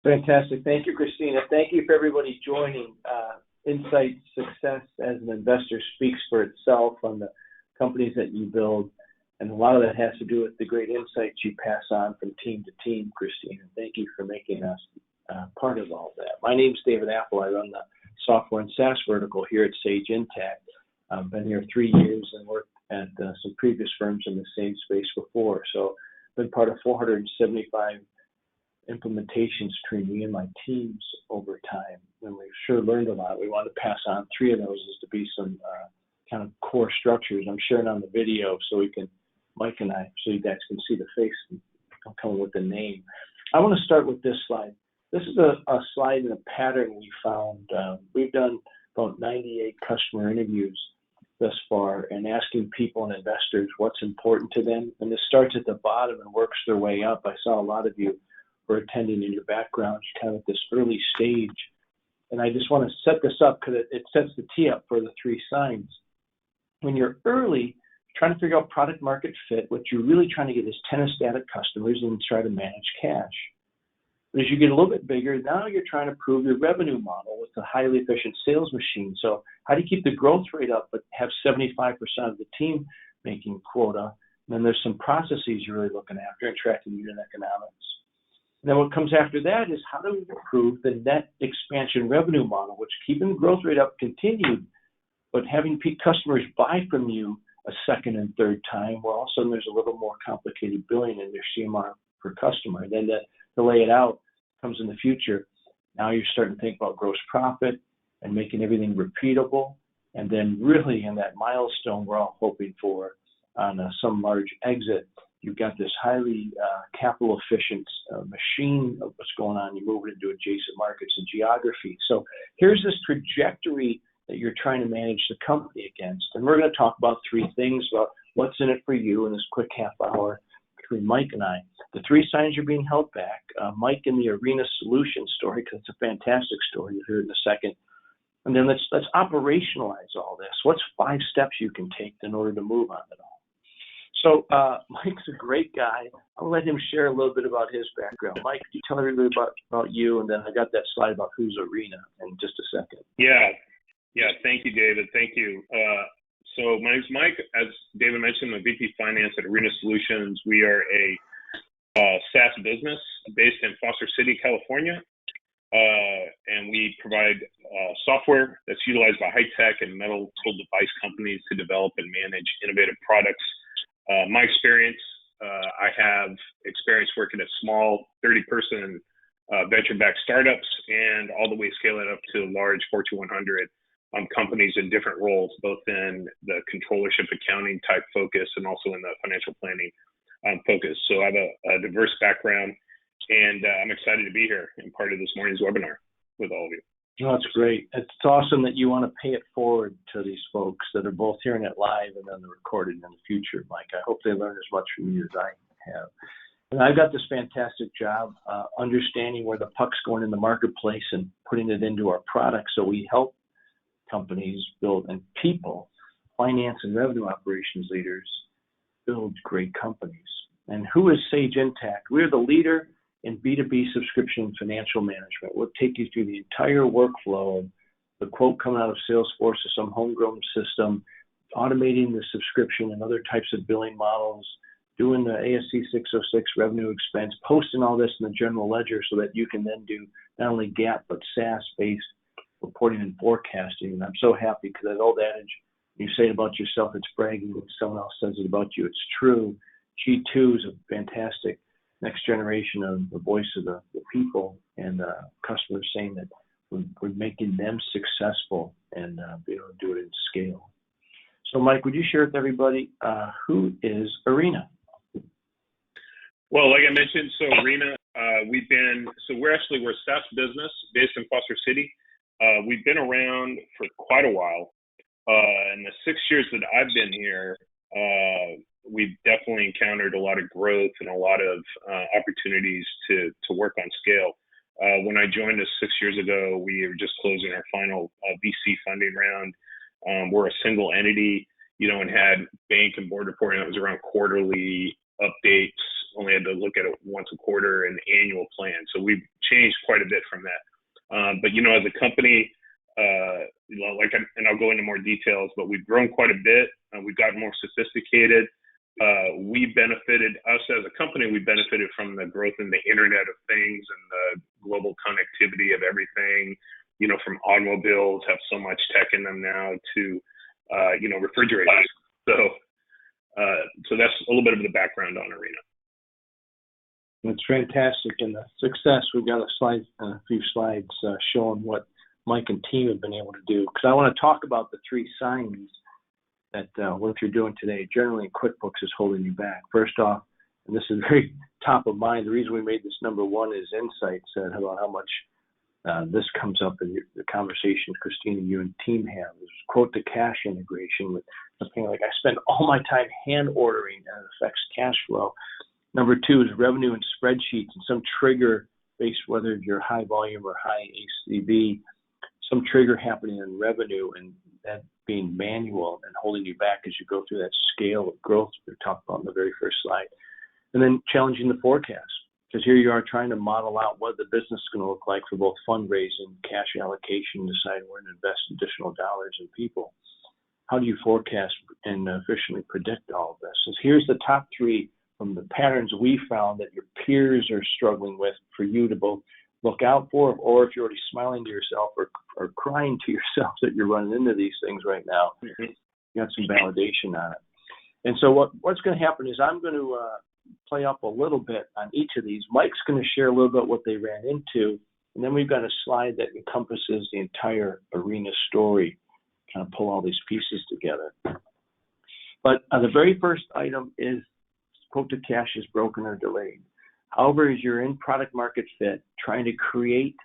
Fantastic. Thank you, Christina. Thank you for everybody joining. Insight Success as an Investor speaks for itself on the companies that you build. And a lot of that has to do with the great insights you pass on from team to team, Christina. Thank you for making us part of all that. My name is David Appel. I run the software and SaaS vertical here at Sage Intacct. I've been here 3 years and worked at some previous firms in the same space before. So I've been part of 475 implementations between me and my teams over time, and we've sure learned a lot. We want to pass on 3 of those as to be some kind of core structures. I'm sharing on the video so Mike and I, so you guys can see the face and I'm coming with the name. I want to start with this slide. This is a slide and a pattern we found. We've done about 98 customer interviews thus far and asking people and investors what's important to them. And this starts at the bottom and works their way up. I saw a lot of you were attending in your background, kind of at this early stage. And I just want to set this up because it sets the tee up for the 3 signs. When you're early, trying to figure out product market fit, what you're really trying to get is tenant static customers and try to manage cash. But as you get a little bit bigger, now you're trying to prove your revenue model with a highly efficient sales machine. So how do you keep the growth rate up but have 75% of the team making quota? And then there's some processes you're really looking after and tracking unit economics. And then what comes after that is how do we improve the net expansion revenue model, which keeping the growth rate up continued, but having peak customers buy from you a second and third time, well, all of a sudden there's a little more complicated billing in their CMR per customer. And then to lay it out comes in the future. Now you're starting to think about gross profit and making everything repeatable. And then really in that milestone we're all hoping for on some large exit, you've got this highly capital efficient machine of what's going on. You move it into adjacent markets and geography. So here's this trajectory that you're trying to manage the company against. And we're going to talk about 3 things about what's in it for you in this quick half hour between Mike and I. The 3 signs you're being held back. Mike in the Arena Solution story, because it's a fantastic story. You'll hear it in a second. And then let's operationalize all this. What's 5 steps you can take in order to move on it all? So Mike's a great guy. I'll let him share a little bit about his background. Mike, could you tell everybody about you? And then I got that slide about who's Arena in just a second. Yeah. Thank you, David. Thank you. So my name's Mike. As David mentioned, I'm a VP Finance at Arena Solutions. We are a SaaS business based in Foster City, California. And we provide software that's utilized by high-tech and medical device companies to develop and manage innovative products. My experience, I have experience working at small 30-person venture-backed startups and all the way scaling up to large Fortune 100 companies in different roles, both in the controllership accounting type focus and also in the financial planning focus. So I have a diverse background, and I'm excited to be here and part of this morning's webinar with all of you. Oh, that's great. It's awesome that you want to pay it forward to these folks that are both hearing it live and then the recorded in the future, Mike. I hope they learn as much from you as I have. And I've got this fantastic job understanding where the puck's going in the marketplace and putting it into our products. So we help companies build, and people, finance and revenue operations leaders, build great companies. And who is Sage Intacct? We're the leader in B2B subscription financial management. We'll take you through the entire workflow, the quote coming out of Salesforce to some homegrown system, automating the subscription and other types of billing models, doing the ASC 606 revenue expense, posting all this in the general ledger so that you can then do not only GAAP but SaaS-based reporting and forecasting. And I'm so happy because that old adage, you say it about yourself, it's bragging. When someone else says it about you, it's true. G2 is a fantastic next generation of the voice of the people and customers saying that we're making them successful and be able to do it in scale. So Mike, would you share with everybody who is Arena? Well, like I mentioned, so Arena, we're a SaaS business based in Foster City. We've been around for quite a while. In the 6 years that I've been here, we've definitely encountered a lot of growth and a lot of opportunities to work on scale. When I joined us 6 years ago, we were just closing our final VC funding round. We're a single entity, and had bank and board reporting that was around quarterly updates. Only had to look at it once a quarter and annual plan. So we've changed quite a bit from that. But as a company, and I'll go into more details, but we've grown quite a bit. We've gotten more sophisticated. Us as a company, we benefited from the growth in the Internet of Things and the global connectivity of everything, from automobiles have so much tech in them now to, refrigerators. So that's a little bit of the background on Arena. It's fantastic. And the success, we've got a few slides showing what Mike and team have been able to do. Because I want to talk about the 3 signs that what you're doing today, generally in QuickBooks, is holding you back. First off, and this is very top of mind, the reason we made this number 1 is insights about how much this comes up in the conversations Christina, you and team have. There's quote-to-cash integration with something like, I spend all my time hand ordering and it affects cash flow. Number 2 is revenue and spreadsheets and some trigger based, whether you're high volume or high ACV, some trigger happening in revenue and that being manual and holding you back as you go through that scale of growth we talked about in the very first slide. And then challenging the forecast, because here you are trying to model out what the business is going to look like for both fundraising, cash allocation, decide where to invest additional dollars in people. How do you forecast and efficiently predict all of this? So here's the top 3 from the patterns we found that your peers are struggling with for you to both look out for, or if you're already smiling to yourself or crying to yourself that you're running into these things right now, you got some validation on it. And so what's going to happen is I'm going to play up a little bit on each of these. Mike's going to share a little bit what they ran into, and then we've got a slide that encompasses the entire Arena story, kind of pull all these pieces together. But the very first item is quote-to-cash is broken or delayed. However, as you're in product market fit, trying to create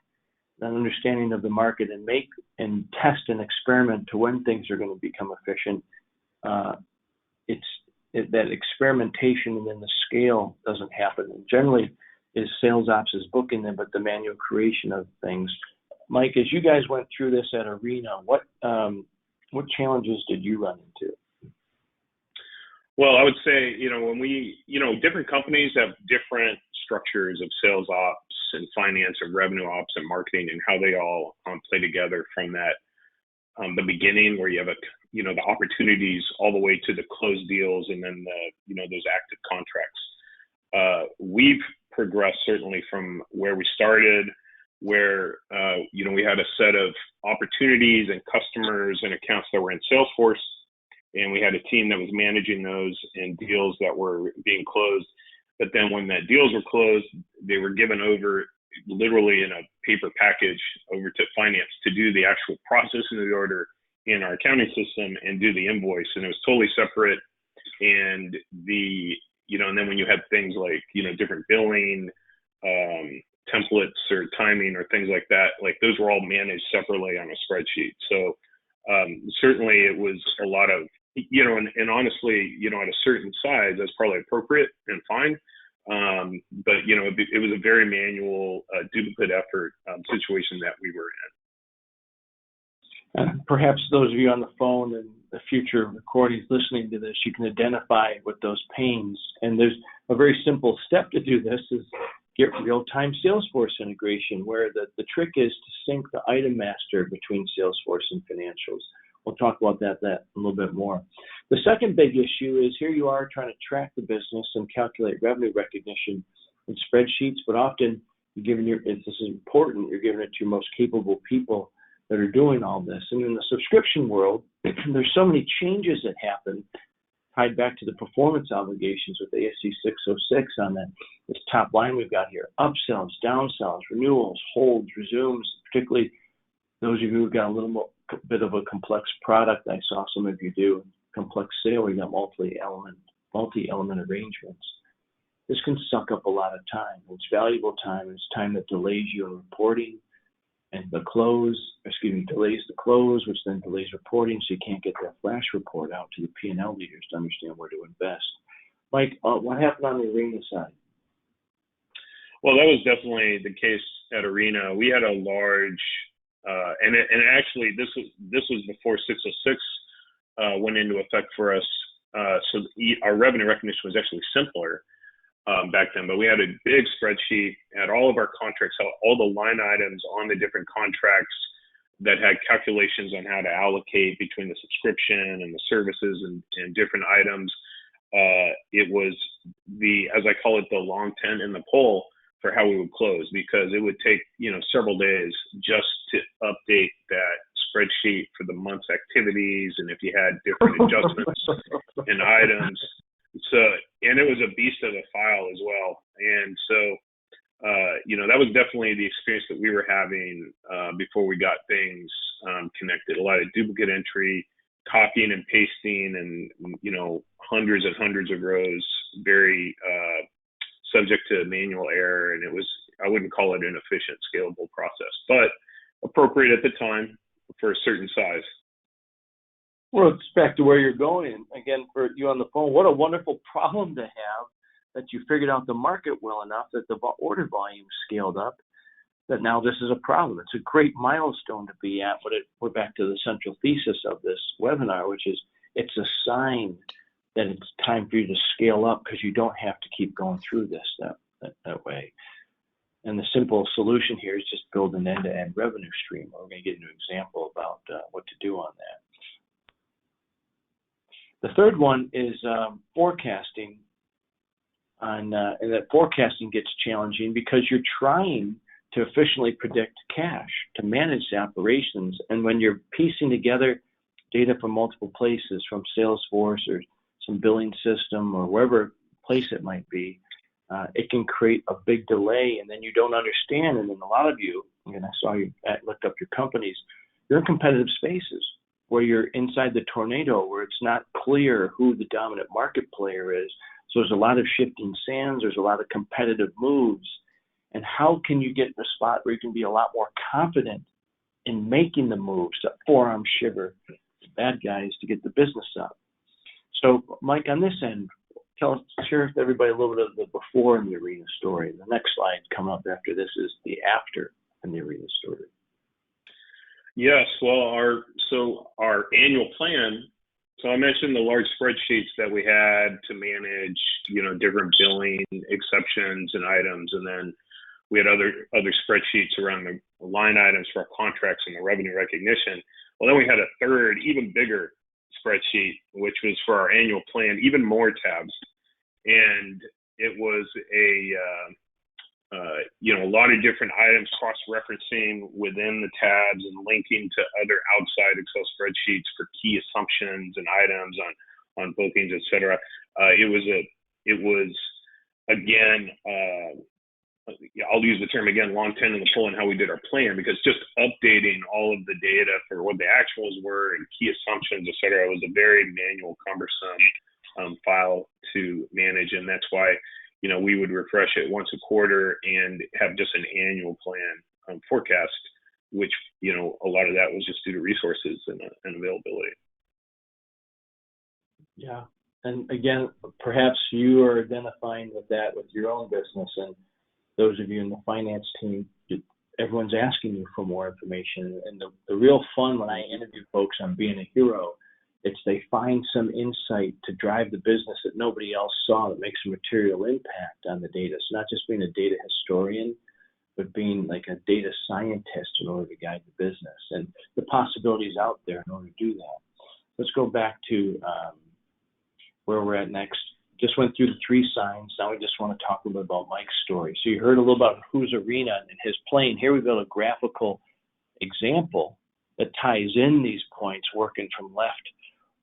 an understanding of the market and make and test and experiment to when things are going to become efficient, that experimentation and then the scale doesn't happen. And generally, is sales ops is booking them, but the manual creation of things. Mike, as you guys went through this at Arena, what challenges did you run into? Well, I would say, when different companies have different structures of sales ops and finance and revenue ops and marketing and how they all play together from that, the beginning where you have the opportunities all the way to the closed deals and then those active contracts. We've progressed certainly from where we started, where, we had a set of opportunities and customers and accounts that were in Salesforce, and we had a team that was managing those and deals that were being closed. But then when that deals were closed, they were given over literally in a paper package over to finance to do the actual processing of the order in our accounting system and do the invoice. And it was totally separate. And and then when you had things like, different billing, templates or timing or things like that, like those were all managed separately on a spreadsheet. So certainly it was a lot of, and honestly, at a certain size, that's probably appropriate and fine. But, it was a very manual, duplicate effort situation that we were in. Perhaps those of you on the phone and the future recordings listening to this, you can identify with those pains. And there's a very simple step to do this is get real-time Salesforce integration, where the trick is to sync the item master between Salesforce and financials. We'll talk about that a little bit more. The second big issue is here you are trying to track the business and calculate revenue recognition in spreadsheets, but often this is important, you're giving it to your most capable people that are doing all this. And in the subscription world, there's so many changes that happen tied back to the performance obligations with ASC 606 on this top line we've got here. Upsells, downsells, renewals, holds, resumes, particularly those of you who've got a little bit of a complex product. I saw some of you do complex sale. We got multi-element arrangements. This can suck up a lot of time. It's valuable time. It's time that delays you in reporting and delays the close, which then delays reporting, so you can't get that flash report out to the P&L leaders to understand where to invest. Mike, what happened on the Arena side? Well, that was definitely the case at Arena. We had a large, and actually this was before 606 went into effect for us. So our revenue recognition was actually simpler. back then, but we had a big spreadsheet, had all of our contracts, all the line items on the different contracts that had calculations on how to allocate between the subscription and the services and different items. It was as I call it, the long tent in the pole for how we would close, because it would take, several days just to update that spreadsheet for the month's activities, and if you had different adjustments and items. So, and it was a beast of a file as well. And so, that was definitely the experience that we were having before we got things connected. A lot of duplicate entry, copying and pasting, and, hundreds and hundreds of rows, very subject to manual error. And I wouldn't call it an efficient, scalable process, but appropriate at the time for a certain size. Well, it's back to where you're going. And again, for you on the phone, what a wonderful problem to have, that you figured out the market well enough that the order volume scaled up, that now this is a problem. It's a great milestone to be at, but we're back to the central thesis of this webinar, which is it's a sign that it's time for you to scale up, because you don't have to keep going through this that way. And the simple solution here is just build an end-to-end revenue stream. We're going to get into an example about what to do on that. The third one is forecasting. And that forecasting gets challenging because you're trying to efficiently predict cash, to manage the operations. And when you're piecing together data from multiple places, from Salesforce or some billing system or wherever place it might be, it can create a big delay, and then you don't understand. And then a lot of you, and I saw you looked up your companies, you're in competitive spaces where you're inside the tornado, where it's not clear who the dominant market player is. So there's a lot of shifting sands, there's a lot of competitive moves. And how can you get in a spot where you can be a lot more confident in making the moves, that forearm shiver, the bad guys, to get the business up? So, Mike, on this end, share with everybody a little bit of the before in the arena story. The next slide coming up after this is the after in the arena story. Yes, well, our annual plan. So I mentioned the large spreadsheets that we had to manage, different billing exceptions and items, and then we had other spreadsheets around the line items for our contracts and the revenue recognition. Well, then we had a third, even bigger spreadsheet, which was for our annual plan, even more tabs, and it was a lot of different items cross-referencing within the tabs and linking to other outside Excel spreadsheets for key assumptions and items on bookings, et cetera. It was again, I'll use the term again, long tent in the pole, and how we did our plan, because just updating all of the data for what the actuals were and key assumptions, et cetera, was a very manual, cumbersome file to manage, and that's why we would refresh it once a quarter and have just an annual plan forecast, which, a lot of that was just due to resources and availability. Yeah. And again, perhaps you are identifying with that with your own business, and those of you in the finance team, everyone's asking you for more information. And the real fun when I interview folks on being a hero, it's they find some insight to drive the business that nobody else saw, that makes a material impact on the data. So not just being a data historian, but being like a data scientist in order to guide the business, and the possibilities out there in order to do that. Let's go back to where we're at next. Just went through the three signs. Now we just want to talk a little bit about Mike's story. So you heard a little about whose arena and his plane. Here we've got a graphical example that ties in these points, working from left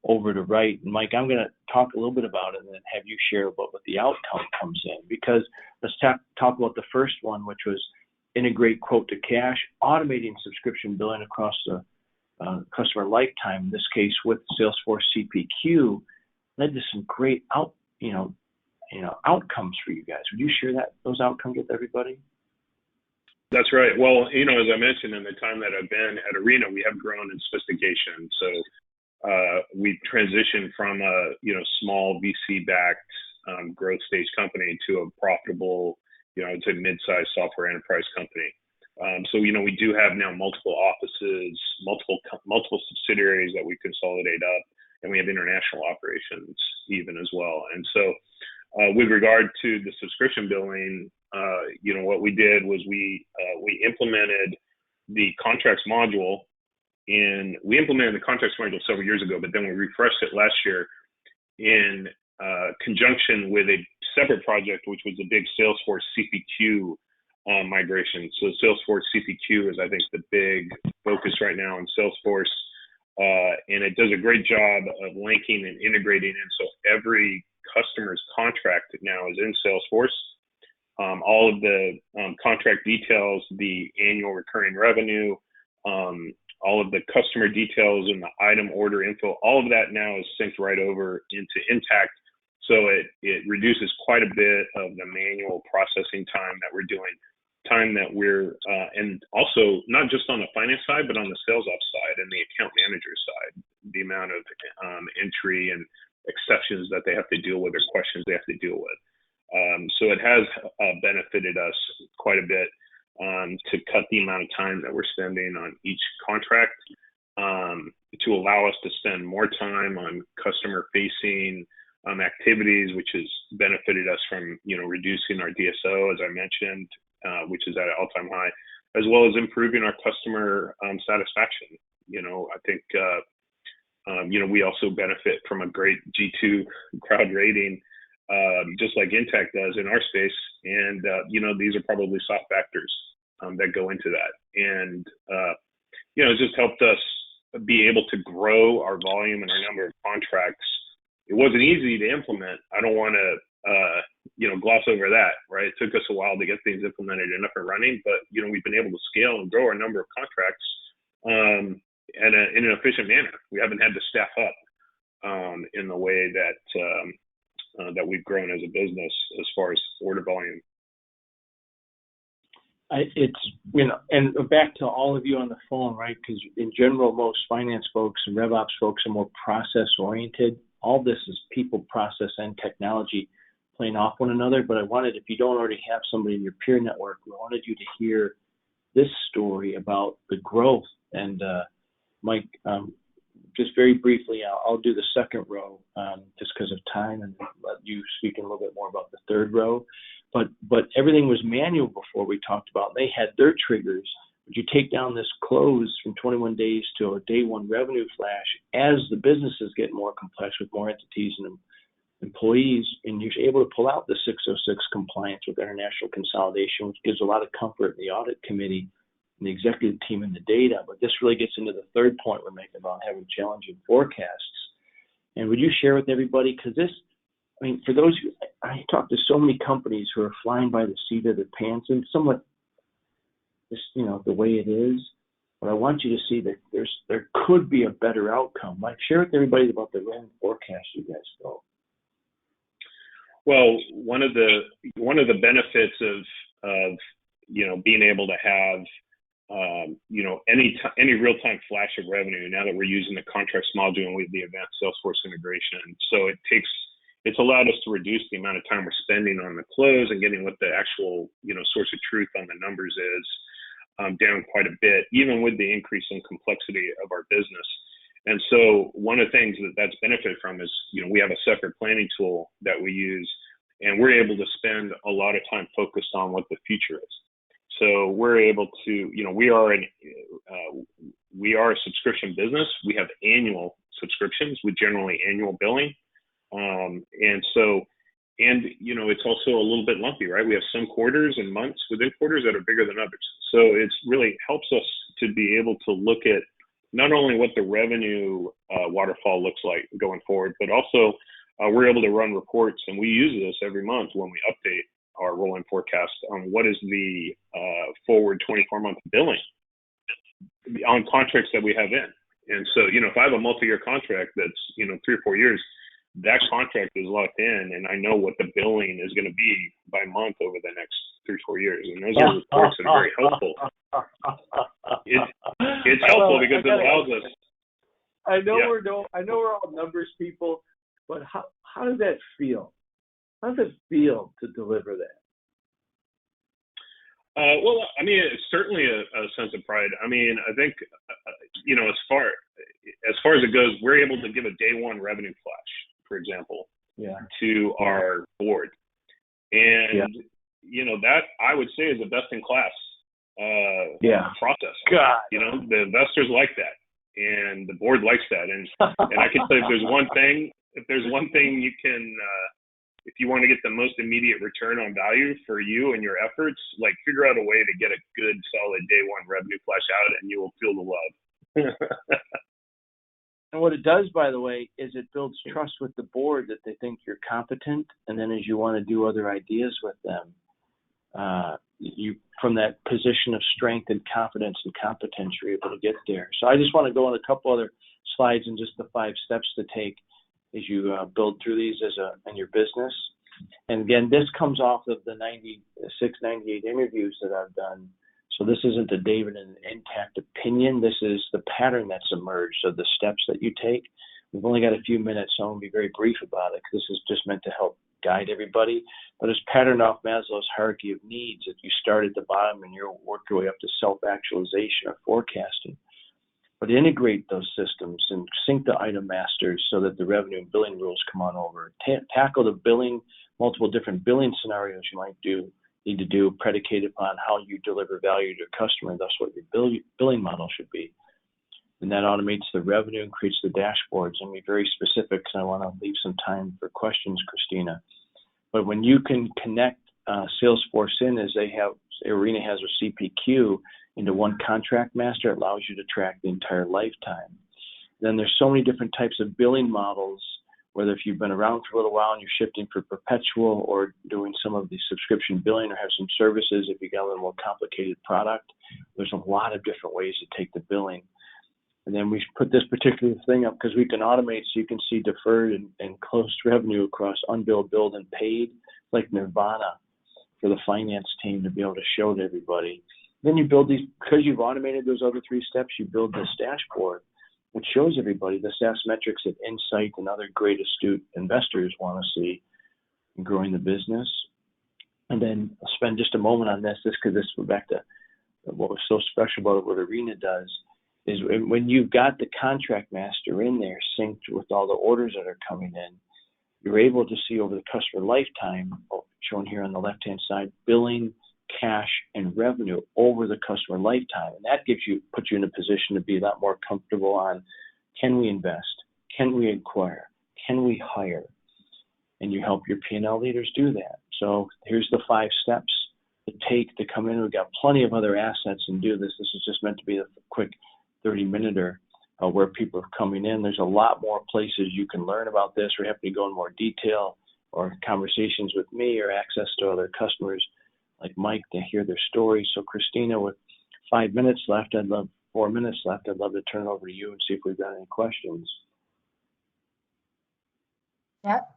over to right. And Mike, I'm going to talk a little bit about it and then have you share about what the outcome comes in. Because let's talk about the first one, which was integrate quote to cash, automating subscription billing across the customer lifetime. In this case, with Salesforce CPQ, led to some great outcomes for you guys. Would you share those outcomes with everybody? That's right. Well, as I mentioned, in the time that I've been at Arena, we have grown in sophistication. So we've transitioned from a small VC-backed growth stage company to a profitable, I'd say mid-sized software enterprise company. So we do have now multiple offices, multiple subsidiaries that we consolidate up, and we have international operations even as well. And so with regard to the subscription billing, what we did was we implemented the contracts module, and we implemented the contracts module several years ago, but then we refreshed it last year in conjunction with a separate project, which was a big Salesforce CPQ migration. So Salesforce CPQ is, I think, the big focus right now in Salesforce, and it does a great job of linking and integrating in. So every customer's contract now is in Salesforce. All of the contract details, the annual recurring revenue, all of the customer details and the item order info, all of that now is synced right over into Intacct. So it reduces quite a bit of the manual processing time that we're doing, time that we're, and also not just on the finance side, but on the sales ops side and the account manager side, the amount of entry and exceptions that they have to deal with or questions they have to deal with. So it has benefited us quite a bit to cut the amount of time that we're spending on each contract, to allow us to spend more time on customer-facing activities, which has benefited us from, reducing our DSO, as I mentioned, which is at an all-time high, as well as improving our customer satisfaction. I think, we also benefit from a great G2 crowd rating, just like Intacct does in our space. And, these are probably soft factors that go into that. And, it's just helped us be able to grow our volume and our number of contracts. It wasn't easy to implement. I don't want to, gloss over that, right? It took us a while to get things implemented and up and running, but, we've been able to scale and grow our number of contracts in an efficient manner. We haven't had to staff up in the way that we've grown as a business as far as order volume. And back to all of you on the phone, right? Because in general, most finance folks and RevOps folks are more process oriented. All this is people, process, and technology playing off one another. But I wanted, if you don't already have somebody in your peer network, we wanted you to hear this story about the growth. And Mike, just very briefly, I'll do the second row just because of time, and let you speak a little bit more about the third row. But everything was manual before we talked about. They had their triggers. But you take down this close from 21 days to a day one revenue flash as the businesses get more complex with more entities and employees, and you're able to pull out the 606 compliance with international consolidation, which gives a lot of comfort in the audit committee and the executive team and the data. But this really gets into the third point we're making about having challenging forecasts. And would you share with everybody, because this, for those, I talk to so many companies who are flying by the seat of their pants and somewhat, the way it is. But I want you to see that there could be a better outcome. Mike, share with everybody about the rolling forecast you guys built. Well, one of the benefits of being able to have any real-time flash of revenue now that we're using the contracts module and with the advanced Salesforce integration, so it's allowed us to reduce the amount of time we're spending on the close and getting what the actual source of truth on the numbers is down quite a bit, even with the increase in complexity of our business. And so one of the things that's benefited from is, we have a separate planning tool that we use, and we're able to spend a lot of time focused on what the future is. So we're able to, we are a subscription business. We have annual subscriptions with generally annual billing. And it's also a little bit lumpy, right? We have some quarters and months within quarters that are bigger than others. So it's really helps us to be able to look at not only what the revenue waterfall looks like going forward, but also we're able to run reports, and we use this every month when we update our rolling forecast on what is the forward 24-month billing on contracts that we have in. And so, if I have a multi-year contract that's, 3 or 4 years, that contract is locked in, and I know what the billing is going to be by month over the next 3 or 4 years. And those are reports that are very helpful. It's helpful because it allows us. I know we're all numbers people, but how does that feel? How does it feel to deliver that? Well, it's certainly a sense of pride. I think, as far as it goes, we're able to give a day one revenue flash, for example. to our board. And, that I would say is a best in class process. God. The investors like that, and the board likes that. And I can say if there's one thing you can, if you want to get the most immediate return on value for you and your efforts, like figure out a way to get a good, solid day one revenue flush out, and you will feel the love. And what it does, by the way, is it builds trust with the board that they think you're competent. And then as you want to do other ideas with them, you, from that position of strength and confidence and competence, you're able to get there. So I just want to go on a couple other slides and just the 5 steps to take as you build through these in your business. And again, this comes off of the 96, 98 interviews that I've done. So this isn't a David and Intacct opinion. This is the pattern that's emerged of the steps that you take. We've only got a few minutes, so I'm going to be very brief about it, because this is just meant to help guide everybody. But it's patterned off Maslow's hierarchy of needs. If you start at the bottom and you work your way up to self-actualization or forecasting. But integrate those systems and sync the item masters so that the revenue and billing rules come on over. Tackle the billing, multiple different billing scenarios you might need to do, predicated upon how you deliver value to your customer, and thus what your billing model should be. And that automates the revenue and creates the dashboards. And be very specific, because I want to leave some time for questions, Christina. But when you can connect Salesforce in, as Arena has with CPQ, into one contract master, it allows you to track the entire lifetime. Then there's so many different types of billing models, whether if you've been around for a little while and you're shifting for perpetual, or doing some of the subscription billing, or have some services if you got a little more complicated product. There's a lot of different ways to take the billing. And then we put this particular thing up because we can automate, so you can see deferred and closed revenue across unbilled, billed, and paid, like Nirvana, for the finance team to be able to show to everybody. Then you build these, because you've automated those other 3 steps, you build this dashboard, which shows everybody the SaaS metrics that Insight and other great astute investors want to see in growing the business. And then I'll spend just a moment on this because this goes back to what was so special about what Arena does, is when you've got the contract master in there synced with all the orders that are coming in, you're able to see over the customer lifetime, shown here on the left-hand side, billing, cash, and revenue over the customer lifetime. And that puts you in a position to be a lot more comfortable on, can we invest? Can we acquire? Can we hire? And you help your P&L leaders do that. So here's the 5 steps to take to come in. We've got plenty of other assets and do this. This is just meant to be a quick 30-minute where people are coming in. There's a lot more places you can learn about this, or happy to go in more detail, or conversations with me, or access to other customers like Mike to hear their stories. So Christina, with 4 minutes left, I'd love to turn it over to you and see if we've got any questions. Yep.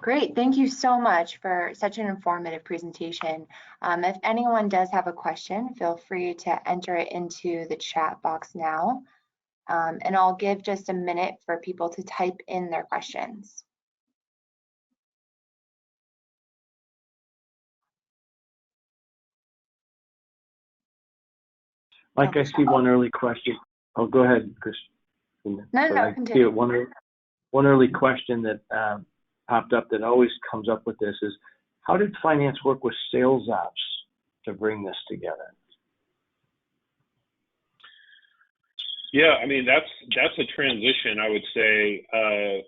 Great. Thank you so much for such an informative presentation. If anyone does have a question, feel free to enter it into the chat box now. And I'll give just a minute for people to type in their questions. Mike, I see one early question. Oh, go ahead, Christina. No, continue. One early question that popped up that always comes up with this is, how did finance work with sales ops to bring this together? Yeah, I mean, that's a transition, I would say.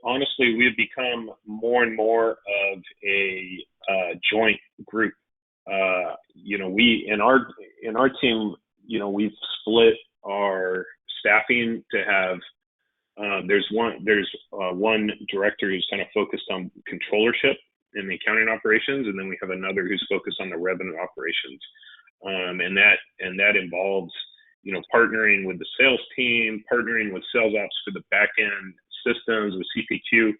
Honestly, we've become more and more of a joint group. We in our team, we've split our staffing to have. There's one director who's kind of focused on controllership and the accounting operations, and then we have another who's focused on the revenue operations, and that involves partnering with the sales team, partnering with sales ops for the back end systems with CPQ.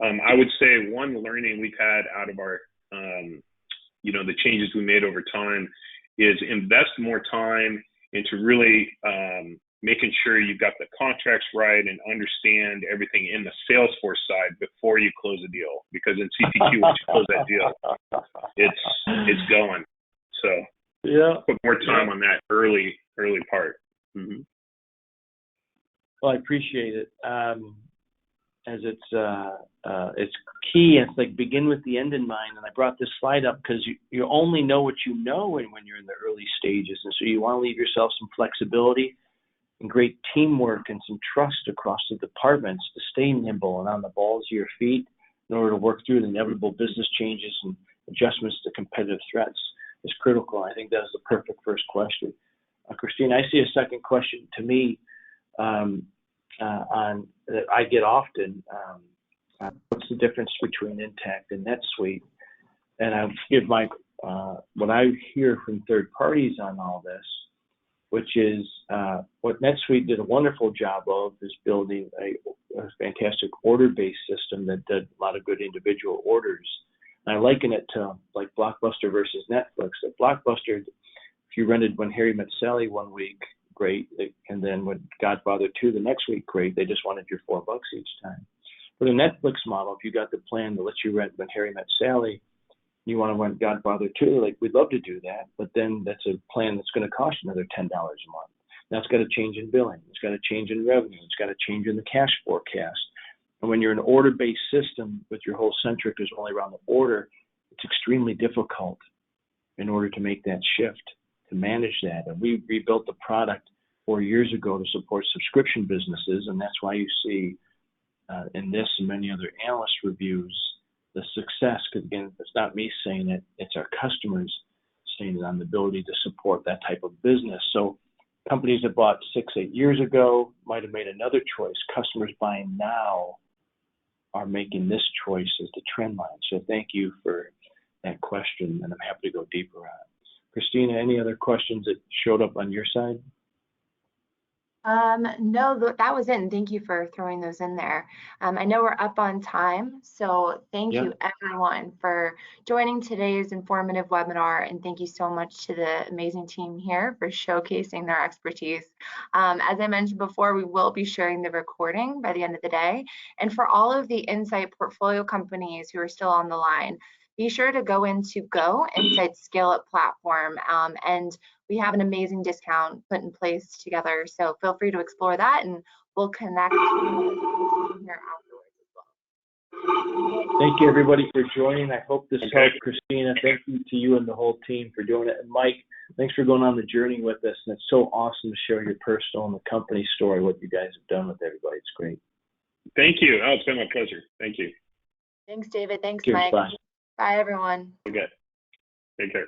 I would say one learning we've had out of our the changes we made over time is invest more time into really making sure you've got the contracts right and understand everything in the Salesforce side before you close a deal. Because in CPQ, once you close that deal, it's going. So yeah, put more time on that early part. Mm-hmm. Well, I appreciate it. it's key. It's like begin with the end in mind. And I brought this slide up because you only know what you know when you're in the early stages. And so you want to leave yourself some flexibility and great teamwork and some trust across the departments to stay nimble and on the balls of your feet in order to work through the inevitable business changes and adjustments to competitive threats is critical. I think that's the perfect first question. Christine, I see a second question to me on that I get often. What's the difference between Intacct and NetSuite? And I'll give my what I hear from third parties on all this, which is what NetSuite did a wonderful job of is building a fantastic order-based system that did a lot of good individual orders. And I liken it to like Blockbuster versus Netflix. At Blockbuster, if you rented When Harry Met Sally one week, great, and then when Godfather 2 the next week, great. They just wanted your $4 each time. For the Netflix model, if you got the plan to let you rent When Harry Met Sally, you want to rent Godfather 2, like we'd love to do that, but then that's a plan that's going to cost you another $10 a month. That's got to change in billing. It's got to change in revenue. It's got to change in the cash forecast. And when you're an order-based system with your whole centric is only around the order, it's extremely difficult in order to make that shift, to manage that. And we rebuilt the product 4 years ago to support subscription businesses, and that's why you see in this and many other analyst reviews the success, because again, it's not me saying it, it's our customers saying it on the ability to support that type of business. So companies that bought 6-8 years ago might have made another choice. Customers buying now are making this choice as the trend line. So thank you for that question, and I'm happy to go deeper on it. Christina, any other questions that showed up on your side? No, that was it, and thank you for throwing those in there. I know we're up on time, so thank you everyone for joining today's informative webinar, and thank you so much to the amazing team here for showcasing their expertise. As I mentioned before, we will be sharing the recording by the end of the day, and for all of the Insight portfolio companies who are still on the line, be sure to go into Insight Scale Up platform, and we have an amazing discount put in place together. So feel free to explore that, and we'll connect here afterwards as well. Thank you, everybody, for joining. I hope this helped. Christina, thank you to you and the whole team for doing it. And Mike, thanks for going on the journey with us. And it's so awesome to share your personal and the company story, what you guys have done with everybody. It's great. Thank you. Oh, it's been my pleasure. Thank you. Thanks, David. Thanks, Cheers, Mike. bye. Bye, everyone. Okay. Take care.